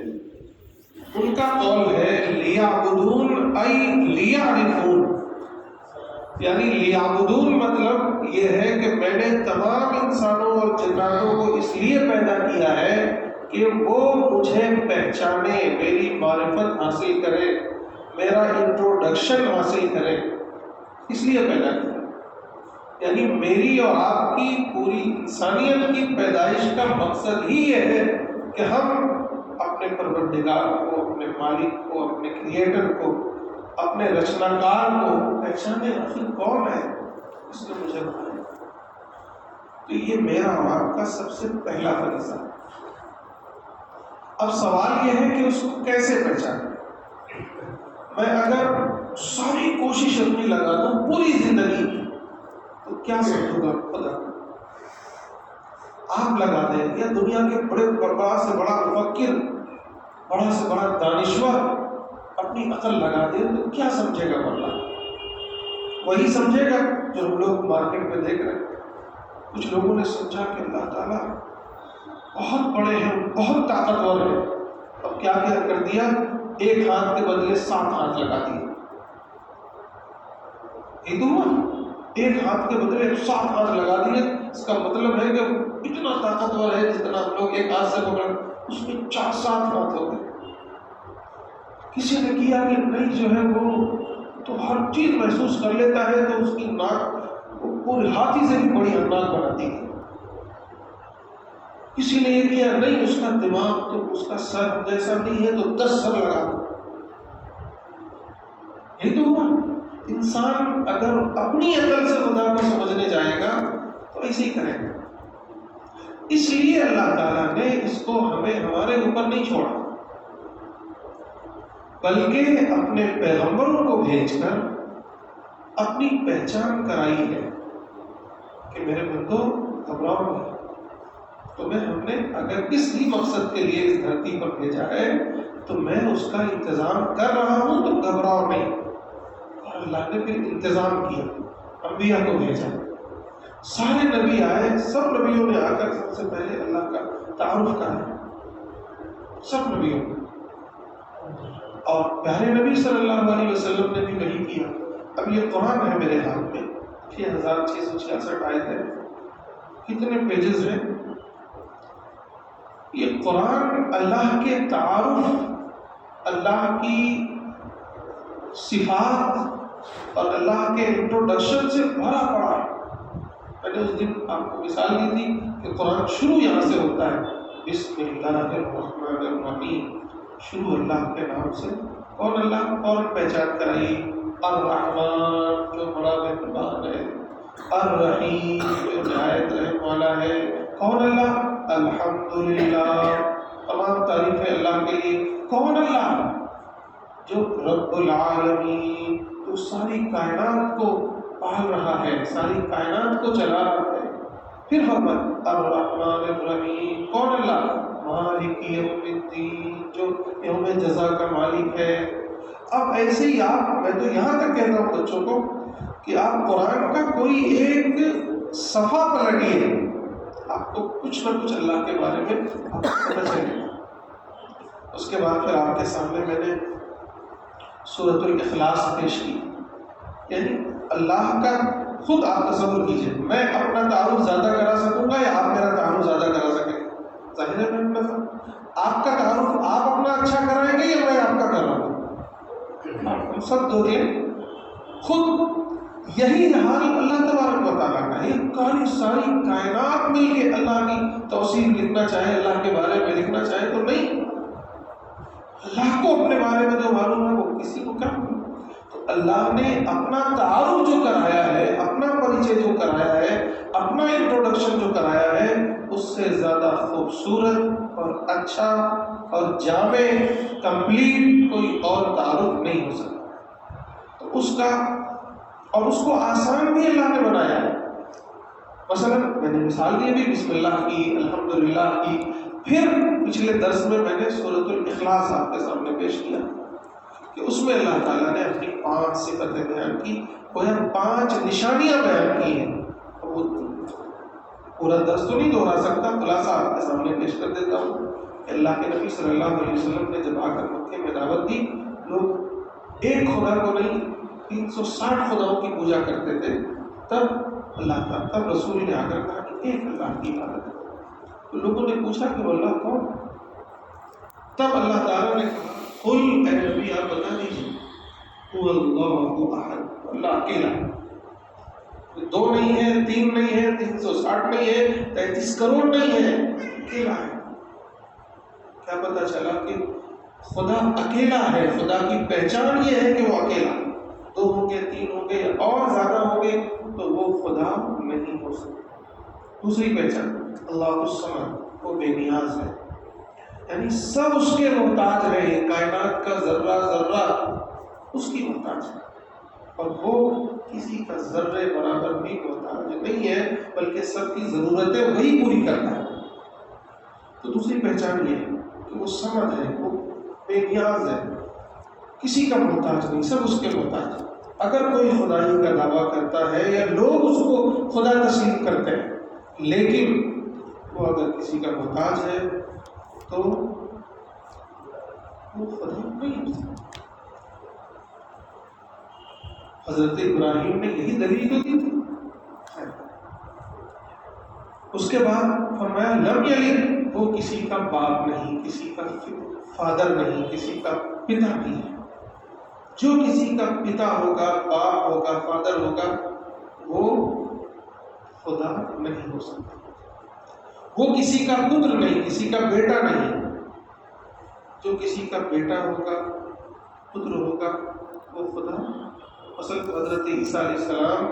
ان کا قول ہے لیعبدون ای لیعرفون، یعنی لیعبدون مطلب یہ ہے کہ میں نے تمام انسانوں اور جناتوں کو اس لیے پیدا کیا ہے کہ وہ مجھے پہچانے، میری معرفت حاصل کرے، میرا انٹروڈکشن حاصل کرے، اس لیے پیدا کیا۔ یعنی میری اور آپ کی پوری انسانیت کی پیدائش کا مقصد ہی یہ ہے کہ ہم اپنے پروردگار کو، اپنے مالک کو، اپنے کریٹر کو، اپنے رچناکار کو پہچانے، آخر کون ہے اس نے مجھے بنایا۔ تو یہ میرا اور آپ کا سب سے پہلا فریضہ ہے۔ اب سوال یہ ہے کہ اس کو کیسے پہچانے؟ میں اگر ساری کوشش اپنی لگا دوں پوری زندگی کی تو کیا سمجھوں گا خدا؟ آپ لگا دیں یا دنیا کے بڑا سے بڑا مفکر، بڑا سے بڑا دانشور اپنی عقل لگا دے تو کیا سمجھے گا اللہ؟ وہی سمجھے گا جو ہم لوگ مارکیٹ میں دیکھ رہے ہیں۔ کچھ لوگوں نے سمجھا کہ اللہ تعالیٰ بہت بڑے ہیں، بہت طاقتور ہیں، اب کیا کر دیا؟ ایک ہاتھ کے بدلے 7 ہاتھ لگا دیے۔ یہ تو ایک ہاتھ کے بدلے 7 ہاتھ لگا دیے، اس کا مطلب ہے کہ اتنا طاقتور ہے جتنا ہم لوگ ایک ہاتھ سے پکڑ، اس میں 7 ہاتھ ہو گئے۔ کسی نے کیا کہ نہیں جو ہے وہ تو ہر چیز محسوس کر لیتا ہے تو اس کی ناک پورے ہاتھی سے بھی بڑی ناک بناتی ہے۔ کسی نے یہ کیا نہیں اس کا دماغ تو اس کا سر جیسا نہیں ہے تو 10 سر لگا دو۔ یہ تو ہوا۔ انسان اگر اپنی عقل سے خدا کو سمجھنے جائے گا تو ایسے ہی کرے گا۔ اس لیے اللہ تعالیٰ نے اس کو ہمیں ہمارے اوپر نہیں چھوڑا، بلکہ اپنے پیغمبروں کو بھیج کر اپنی پہچان کرائی ہے کہ میرے بندو گھبراؤ نہیں، تمہیں ہم نے اگر اس بھی مقصد کے لیے اس دھرتی پر بھیجا ہے تو میں اس کا انتظام کر رہا ہوں، تم گھبراؤ نہیں۔ اور اللہ نے پھر انتظام کیا، انبیاء کو بھیجا، سارے نبی آئے، سب نبیوں نے آ کر سب سے پہلے اللہ کا تعارف کرایا، سب نبیوں نے۔ اور پیارے نبی صلی اللہ علیہ وسلم نے بھی وہی کیا۔ اب یہ قرآن ہے میرے ہاتھ میں، 6666 آیتیں، کتنے پیجز ہیں؟ یہ قرآن اللہ کے تعارف، اللہ کی صفات اور اللہ کے انٹروڈکشن سے بھرا پڑا ہے۔ میں نے اس دن آپ کو مثال دی تھی کہ قرآن شروع یہاں سے ہوتا ہے، بسم اللہ الرحمن الرحیم، شروع اللہ کے نام سے۔ کون اللہ؟ کون پہچان کرائی؟ الرحمن جو بڑا مہربان ہے، الرحیم جو نہایت رحم والا ہے۔ کون اللہ؟ الحمدللہ، تمام تعریفیں اللہ کے لیے۔ کون اللہ؟ جو رب العالمین، تو ساری کائنات کو پال رہا ہے، ساری کائنات کو چلا رہا ہے۔ پھر فرمایا الرحمن الرحیم، کون اللہ؟ مالک یوم الدین، جو یوم جزا کا مالک ہے۔ اب ایسے ہی میں تو یہاں تک کہتا ہوں بچوں کو کہ آپ قرآن کا کوئی ایک صفحہ پلٹیے، آپ کو کچھ نہ کچھ اللہ کے بارے میں آپ کو پتہ چلے گا۔ اس کے بعد پھر آپ کے سامنے میں نے سورۃ الاخلاص پیش کی، یعنی اللہ کا خود آپ تصور کیجئے، میں اپنا تعارف زیادہ کرا سکوں گا یا آپ میرا تعارف زیادہ کرا سکیں گے؟ ظاہر ہے میں اپنا آپ کا تعارف آپ اپنا اچھا کرائیں گے یا میں آپ کا کراؤں گا؟ ہم سب دو دیں خود یہی حال اللہ تبارک و تعالیٰ کا ہے۔ ساری کائنات مل کے اللہ کی توصیف لکھنا چاہے، اللہ کے بارے میں لکھنا چاہے تو نہیں، اللہ کو اپنے بارے میں جو معلوم ہے وہ کسی کو کیا معلوم؟ تو اللہ نے اپنا تعارف جو کرایا ہے، اپنا پریچے جو کرایا ہے، اپنا انٹروڈکشن جو کرایا ہے، اس سے زیادہ خوبصورت اور اچھا اور جامع کمپلیٹ کوئی اور تعارف نہیں ہو سکتا۔ تو اس کا اور اس کو آسان بھی اللہ نے بنایا ہے۔ مثلا میں نے مثال دی بھی بسم اللہ کی، الحمدللہ کی، پھر پچھلے درس میں نے سورۃ الاخلاص آپ کے سامنے پیش کیا کہ اس میں اللہ تعالیٰ نے اپنی 5 صفتیں بیان کی، وہ 5 نشانیاں بیان کی ہیں۔ وہ پورا درس تو نہیں دہرا سکتا، خلاصہ آپ کے سامنے پیش کر دیتا ہوں۔ کہ اللہ کے نبی صلی اللہ علیہ وسلم نے جب آ کر مکے میں دعوت دی، لوگ ایک خدا کو نہیں 360 خداؤں کی پوجا کرتے تھے، تب رسول نے آ کر کہا کہ ایک اللہ کی عبادت ہے۔ تو لوگوں نے پوچھا کہ وہ اللہ کون؟ تب اللہ تعالیٰ نے کہا قل، اے نبی آپ بتا دیجیے، هو اللہ احد، اللہ اکیلا ہے، 2 نہیں ہے، 3 نہیں ہے، 360 نہیں ہے، 33 کروڑ نہیں ہے، اکیلا ہے۔ کیا پتا چلا کہ خدا اکیلا ہے، خدا کی پہچان یہ ہے کہ وہ اکیلا، 2 ہوں گے، 3 ہوں گے اور زیادہ ہوں گے تو وہ خدا نہیں ہو سکتا۔ دوسری پہچان اللہ الصمد، وہ بے نیاز ہے، یعنی سب اس کے محتاج رہے، کائنات کا ذرہ ذرہ اس کی محتاج ہے، اور وہ کسی کا ذرے برابر بھی محتاج نہیں ہے، بلکہ سب کی ضرورتیں وہی پوری کرتا ہے۔ تو دوسری پہچان یہ ہے کہ وہ سمد ہے، وہ بے نیاز ہے، کسی کا محتاج نہیں، سب اس کے محتاج ہے۔ اگر کوئی خدائی کا دعویٰ کرتا ہے یا لوگ اس کو خدا تسلیم کرتے ہیں، لیکن وہ اگر کسی کا محتاج ہے تو وہ خدا نہیں ہو سکتا۔ حضرت ابراہیم نے یہی دلیل تو دی تھی۔ اس کے بعد فرمایا لم یلد، وہ کسی کا باپ نہیں، کسی کا فادر نہیں، کسی کا پتا نہیں ہے۔ جو کسی کا پتا ہوگا، باپ ہوگا، فادر ہوگا، وہ خدا نہیں ہو سکتا۔ وہ کسی کا پتر نہیں، کسی کا بیٹا نہیں۔ جو کسی کا بیٹا ہوگا، پتر ہوگا، وہ خدا۔ اصل تو حضرت عیسیٰ علیہ السلام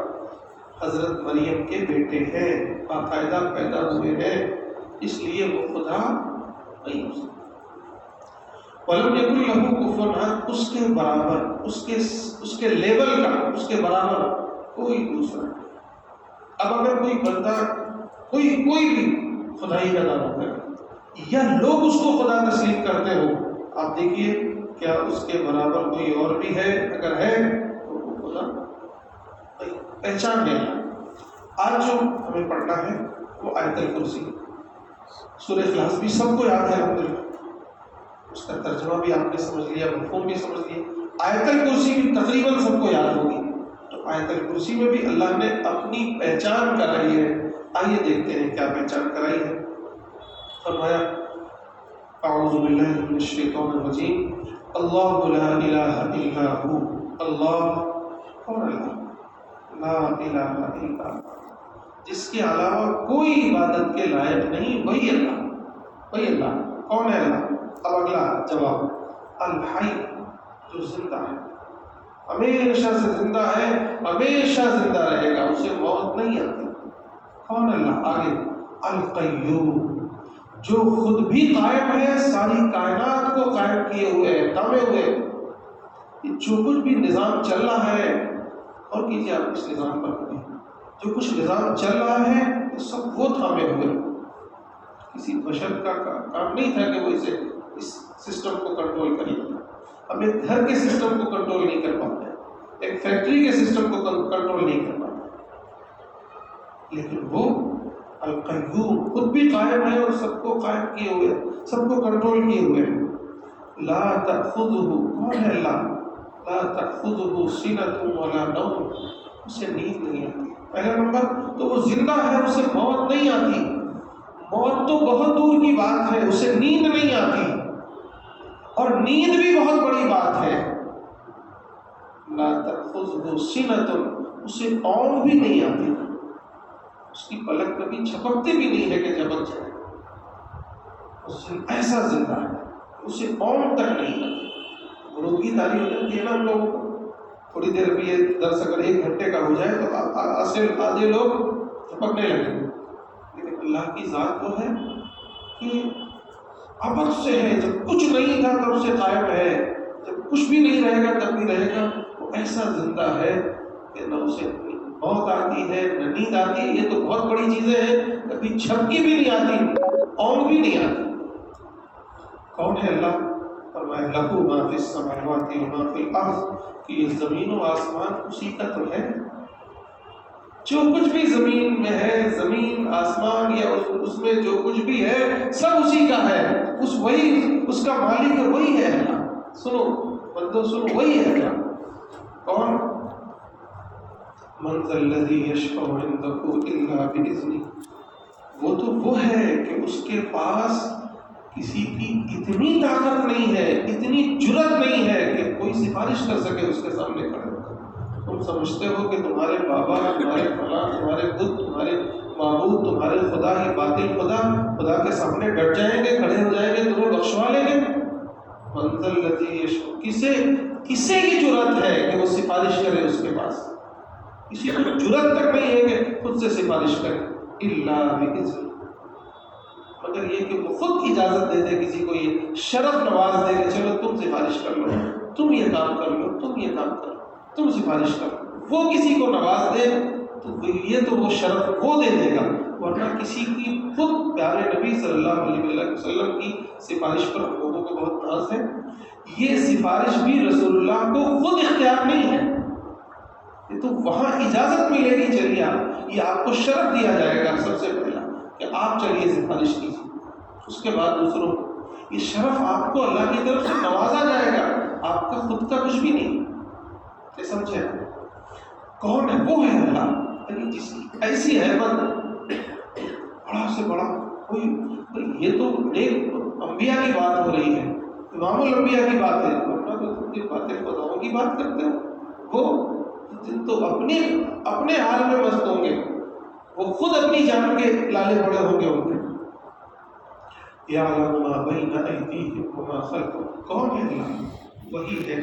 حضرت مریم کے بیٹے ہیں، باقاعدہ پیدا ہوئے ہیں، اس لیے وہ خدا نہیں ہو سکتا۔ وَلَمْ يَكُنْ لَهُ كُفُوًا أَحَدٌ، اس کے برابر، اس کے لیول کا، اس کے برابر کوئی دوسرا نہیں۔ اب اگر کوئی بندہ کوئی بھی خدائی کا دعویٰ کرے یا لوگ اس کو خدا تسلیم کرتے ہو، آپ دیکھیے کیا اس کے برابر کوئی اور بھی ہے؟ اگر ہے تو وہ خدا پہچان لیں۔ آج جو ہمیں پڑھنا ہے وہ آیت الکرسی، سورہ اخلاص بھی سب کو یاد ہے الحمدللہ، اس کا ترجمہ بھی آپ نے سمجھ لیا، مفہوم بھی سمجھ لیا۔ آیت الکرسی بھی تقریباً سب کو یاد ہوگی۔ تو آیت الکرسی میں بھی اللہ نے اپنی پہچان کرائی ہے۔ آئیے دیکھتے ہیں کیا پہچان کرائی ہے۔ فرمایا اعوذ باللہ من الشیطان الرجیم، اللہ لا الہ الا ہو، اللہ کون اللہ؟ لا الہ الا ہو، جس کے علاوہ کوئی عبادت کے لائق نہیں، وہی اللہ، وہی اللہ۔ کون ہے اللہ؟ اب اگلا جواب، الحی، جو زندہ ہے، ہمیشہ سے زندہ ہے، ہمیشہ زندہ رہے گا، اسے موت نہیں آتی۔ کون اللہ؟ آگے، القیوم، جو خود بھی قائم ہے، ساری کائنات کو قائم کیے ہوئے ہے، تھامے ہوئے۔ جو کچھ بھی نظام چل رہا ہے، اور کیجیے آپ اس نظام پر کبھی، جو کچھ نظام چل رہا ہے وہ سب وہ تھامے ہوئے۔ کسی بشر کا کام نہیں تھا کہ وہ اس سسٹم کو کنٹرول کرے۔ ہم ایک گھر کے سسٹم کو کنٹرول نہیں کر پاتے، ایک فیکٹری کے سسٹم کو کنٹرول نہیں کر پاتے، لیکن وہ القیوم خود بھی قائم ہے اور سب کو قائم کیے ہوئے، سب کو کنٹرول کیے ہوئے۔ لا تأخذہ، کون ہے اللہ؟ لا تأخذہ سنۃ ولا نوم، اسے نیند نہیں آتی۔ پہلا نمبر تو وہ زندہ ہے، اسے موت نہیں آتی، موت تو بہت دور کی بات ہے، اسے نیند نہیں آتی، اور نیند بھی بہت بڑی بات ہے۔ لا تأخذہ سنۃ، اسے اونگ بھی نہیں آتی، اس کی پلک کبھی جھپکتی بھی نہیں ہے کہ جھپک جائے، ایسا زندہ ہے، اسے اونگ تک نہیں آتی۔ غروب کی تعریف ہو جاتی ہے نا ہم لوگوں کو، تھوڑی دیر بھی یہ درس اگر 1 گھنٹے کا ہو جائے تو آدھے لوگ جھپکنے لگیں گے، لیکن اللہ کی ذات وہ ہے کہ ابد سے ہے، جب کچھ نہیں تھا تب سے قائم ہے، جب کچھ بھی نہیں رہے گا تب بھی رہے گا۔ وہ ایسا زندہ ہے کہ نہ اسے موت آتی ہے نہ نیند آتی ہے، یہ تو بہت بڑی چیزیں ہیں، کبھی جھپکی بھی نہیں آتی، اونگ بھی نہیں آتی۔ کون ہے اللہ؟ فرمایا لہو ما فی السماوات و ما فی الارض، کہ یہ زمین و آسمان اسی کا تو ہے۔ جو کچھ بھی زمین میں ہے، زمین آسمان یا اس میں جو کچھ بھی ہے سب اسی کا ہے، اس کا مالک وہی ہے اللہ۔ سنو بندو سنو، وہی ہے اللہ۔ کون؟ من ذا الذی یشفع عنده الا باذنہ، وہ ہے کہ اس کے پاس کسی کی اتنی طاقت نہیں ہے، اتنی جرأت نہیں ہے کہ کوئی سفارش کر سکے اس کے سامنے کھڑے ہو کر۔ تم سمجھتے ہو کہ تمہارے بابا، تمہارے فلاں، تمہارے بت، تمہارے معبود، تمہارے خدا ہی باطل خدا کے سامنے ڈٹ جائیں گے، کھڑے ہو جائیں گے، تمہیں بخشوا لیں گے؟ من ذا الذی یشفع، کسے کی جرأت ہے کہ وہ سفارش کرے اس کے پاس؟ کسی کو جرأت تک نہیں ہے کہ خود سے سفارش کرے، الا باذنہ، مگر یہ کہ وہ خود اجازت دے دے کسی کو، یہ شرف نواز دے کہ چلو تم سفارش کر لو، تم یہ کام کر لو، تم یہ کام کر لو، تم سفارش کر لو، وہ کسی کو نواز دے تو یہ تو وہ شرف وہ دے دے گا، ورنہ کسی کی خود پیارے نبی صلی اللہ علیہ وسلم کی سفارش پر لوگوں کو بہت ناز ہے۔ یہ سفارش بھی رسول اللہ کو خود اختیار نہیں ہے، یہ تو وہاں اجازت ملے گی، چلیے یہ آپ کو شرف دیا جائے گا سب سے پہلا کہ آپ چلیے سفارش کیجیے، اس کے بعد دوسروں کو، یہ شرف آپ کو اللہ کی طرف سے نوازا جائے گا، آپ کا خود کا کچھ بھی نہیں۔ یہ سمجھے؟ کون ہے؟ وہ ہے اللہ، یعنی جس کی ایسی حیبت، بڑا سے بڑا کوئی، یہ تو ایک انبیاء کی بات ہو رہی ہے، امام الانبیاء کی بات ہے، ورنہ تو تم کی باتیں خداؤں کی بات کرتے ہو، وہ جن تو اپنے حال میں مست ہوں گے، وہ خود اپنی جان کے لالے پڑے ہوں گے۔ یعلم ما بین ایدیہم وما خلفہم، کون ہے اللہ؟ وہی ہے